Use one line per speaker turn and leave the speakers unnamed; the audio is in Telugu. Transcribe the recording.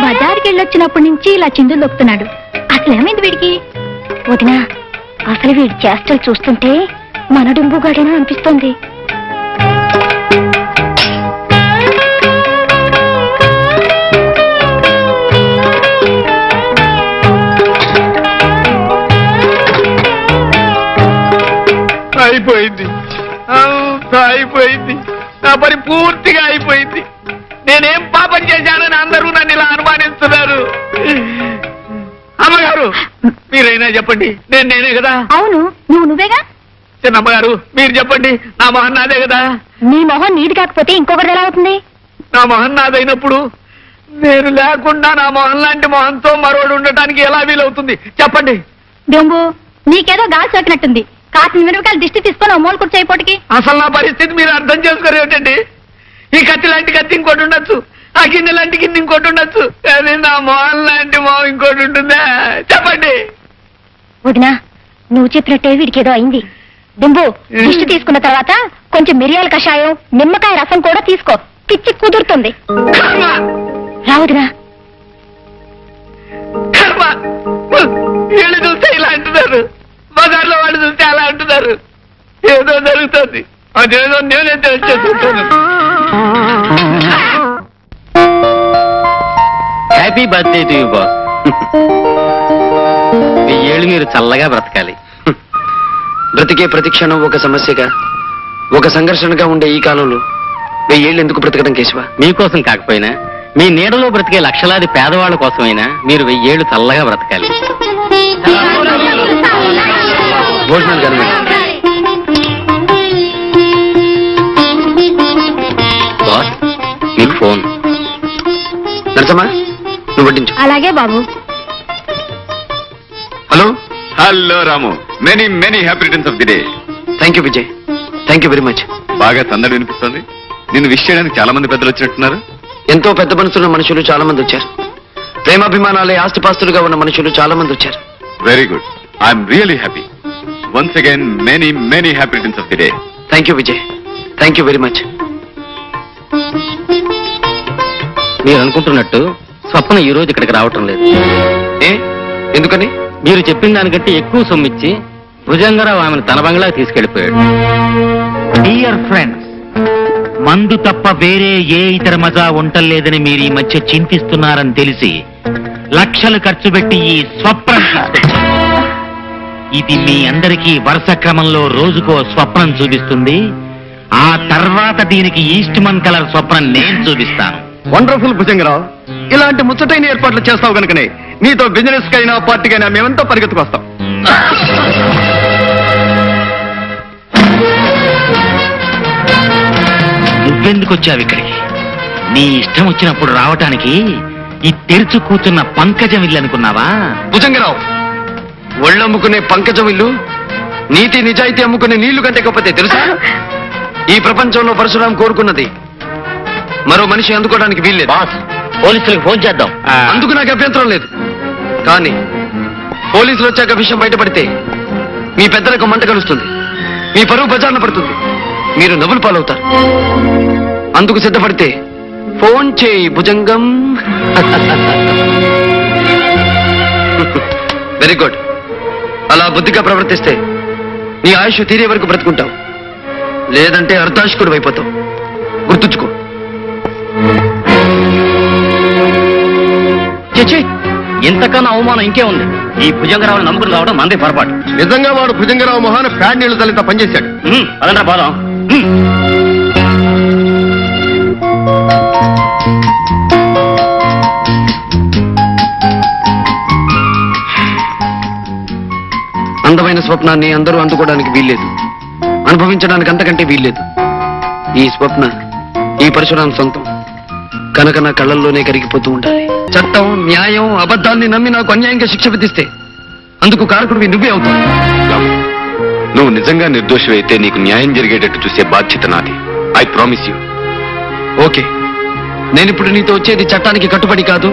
బజార్కి వెళ్ళొచ్చినప్పటి నుంచి ఇలా చిందులు దొక్కుతున్నాడు. అసలు ఏమైంది వీడికి? వదినా, అసలు వీడి చేష్టలు చూస్తుంటే మన డుంబుగాడేనా అనిపిస్తోంది.
అయిపోయింది, అయిపోయింది, నా పని పూర్తిగా అయిపోయింది. నేనేం పాపం చేశానని అందరూ నన్ను ఇలా అనుమానిస్తున్నారు. అమ్మగారు, మీరైనా చెప్పండి, నేనే కదా?
అవును, నువ్వేగా.
చిన్నమ్మగారు, మీరు చెప్పండి, నా మొహం నాదే కదా?
నీ మొహం నీది కాకపోతే ఇంకొకటి ఎలా అవుతుంది?
నా మొహం నాదైనప్పుడు నేను లేకుండా నా మొహం లాంటి మొహంతో మరోడు ఉండటానికి ఎలా వీలవుతుంది చెప్పండి.
డొంబు, నీకేదో గాలి సోకినట్టుంది. కాసిన మిరపకాయలు దిష్టి తీసుకొని ఓ మూల కూర్చోయిపోటికి.
అసలు నా పరిస్థితి మీరు అర్థం చేసుకోరేమిటండి? ఈ కత్తి లాంటి కత్తి ఇంకోటి ఉండొచ్చు, ఆ గిన్నె లాంటి గిన్నె ఇంకోటి ఉండొచ్చు, కానీ నా మొహం లాంటి మొహం ఇంకోటి ఉంటుందా చెప్పండి.
వదినా, నువ్వు చెప్పినట్టే వీడికేదో అయింది. దుంబు, దిష్టి తీసుకున్న తర్వాత కొంచెం మిరియాల కషాయం, నిమ్మకాయ రసం కూడా తీసుకో, పిచ్చి కుదురుతుంది. రావుదినా.
వీళ్ళు చూస్తే ఇలా అంటున్నారు, బజార్లో వాళ్ళు చూస్తే అలా అంటున్నారు. ఏదో జరుగుతుంది, అదేదో నేనే తెలిసేసుకుంటాను.
Happy birthday to you boss. ఈ ఏళ్ళు మీరు చల్లగా బ్రతకాలి.
బ్రతికే ప్రతి క్షణం ఒక సమస్యగా, ఒక సంఘర్షణగా ఉండే ఈ కాలంలో 1000 ఏళ్ళు ఎందుకు బ్రతకడం కేశవ?
మీకోసం కాకపోయినా మీ నీడలో బ్రతికే లక్షలాది పేదవాళ్ల కోసమైనా మీరు 1000 ఏళ్ళు చల్లగా బ్రతకాలి.
భోజనాలు కానీ
బాస్, మీకు ఫోన్.
నరసమ్మా, నువ్వు వడ్డించు.
అలాగే బాబు.
Hello.
Hello Ramu, many many happy returns of the day.
Thank you Vijay, thank you very much.
బాగా సందడి వినిపిస్తుంది. నిన్ను విష్ చేయడానికి చాలా మంది పెద్దలు వచ్చినట్టున్నారు.
ఎంతో పెద్ద మనసున్న మనుషులు చాలా మంది వచ్చారు. ప్రేమాభిమానాలే ఆస్తిపాస్తులుగా ఉన్న మనుషులు చాలా మంది వచ్చారు.
Very good, I'm really happy. Once again many many happy returns of the day.
Thank you Vijay, thank you very much.
మీరు అనుకుంటున్నట్టు స్వప్న ఈ రోజు ఇక్కడికి రావటం లేదు.
ఏ, ఎందుకని?
మీరు చెప్పిన దానికంటే ఎక్కువ సొమ్మిచ్చి భుజంగరావు ఆమెను తన బంగ్లాకి తీసుకెళ్లిపోయాడు.
డియర్ ఫ్రెండ్స్, మందు తప్ప వేరే ఏ ఇతర మజా ఉండలేదని మీరు ఈ మధ్య చింతిస్తున్నారని తెలిసి లక్షలు ఖర్చు పెట్టి ఈ స్వప్నం తీసుకొచ్చాను. ఇది మీ అందరికీ వరుస క్రమంలో రోజుకో స్వప్నం చూపిస్తుంది. ఆ తర్వాత దీనికి ఈస్ట్మన్ కలర్ స్వప్నం నేను చూపిస్తాను.
వండర్ఫుల్ భుజంగరావు, ఇలాంటి ముచ్చటైన ఏర్పాట్లు చేస్తావు కనుకనే నీతో బిజినెస్ కైనా పార్టీకైనా మేమంతా పరిగెత్తుకొస్తాం.
నువ్వెందుకు వచ్చావు ఇక్కడికి? నీ ఇష్టం వచ్చినప్పుడు రావటానికి ఈ తెరుచు కూర్చున్న పంకజం ఇల్లు అనుకున్నావా?
భుజంగరావు, ఒళ్ళమ్ముకునే పంకజం ఇల్లు నీతి నిజాయితీ అమ్ముకునే నీళ్లు కంటే గొప్పతే తెలుసా? ఈ ప్రపంచంలో పరశురాం కోరుకున్నది మరో మనిషి అందుకోవడానికి వీల్లేదు.
బాస్, పోలీసులకు ఫోన్ చేద్దాం.
అందుకు నాకు అభ్యంతరం లేదు. కానీ పోలీసులు వచ్చాక విషయం బయటపడితే మీ పెద్దలకు మంట కలుస్తుంది, మీ పరువు బజార్న పడుతుంది, మీరు నవ్వులు పాలవుతారు. అందుకు సిద్ధపడితే ఫోన్ చేయి భుజంగం. Very good. అలా బుద్ధిగా ప్రవర్తిస్తే నీ ఆయుష్ తీరే వరకు బ్రతుకుంటావు, లేదంటే అర్ధాశకుడు అయిపోతావు. గుర్తుంచుకో.
చచ్చి, ఇంతకన్నా అవమానం ఇంకే ఉంది. ఈ భుజంగరావుని నమ్ముకుని రావడం మంది పొరపాటు.
నిజంగా వాడు భుజంగరావు మొహాన ఫ్యాన్ నీళ్లు తల్లిత పనిచేశాడు.
అదంతా పోదాం.
అందమైన స్వప్నాన్ని అందరూ అందుకోవడానికి వీల్లేదు, అనుభవించడానికి అంతకంటే వీల్లేదు. ఈ స్వప్న ఈ పరశురాం సొంతం కనుక నా కళ్ళల్లోనే కరిగిపోతూ ఉండాలి. చట్టం, న్యాయం, అబద్ధాన్ని నమ్మి నాకు అన్యాయంగా శిక్ష విధిస్తే అందుకు కారకుడివి నువ్వే అవుతావు.
నువ్వు నిజంగా నిర్దోషమైతే నీకు న్యాయం జరిగేటట్టు చూసే బాధ్యత నాది. I promise you.
ఓకే, నేనిప్పుడు నీతో వచ్చేది చట్టానికి కట్టుబడి కాదు,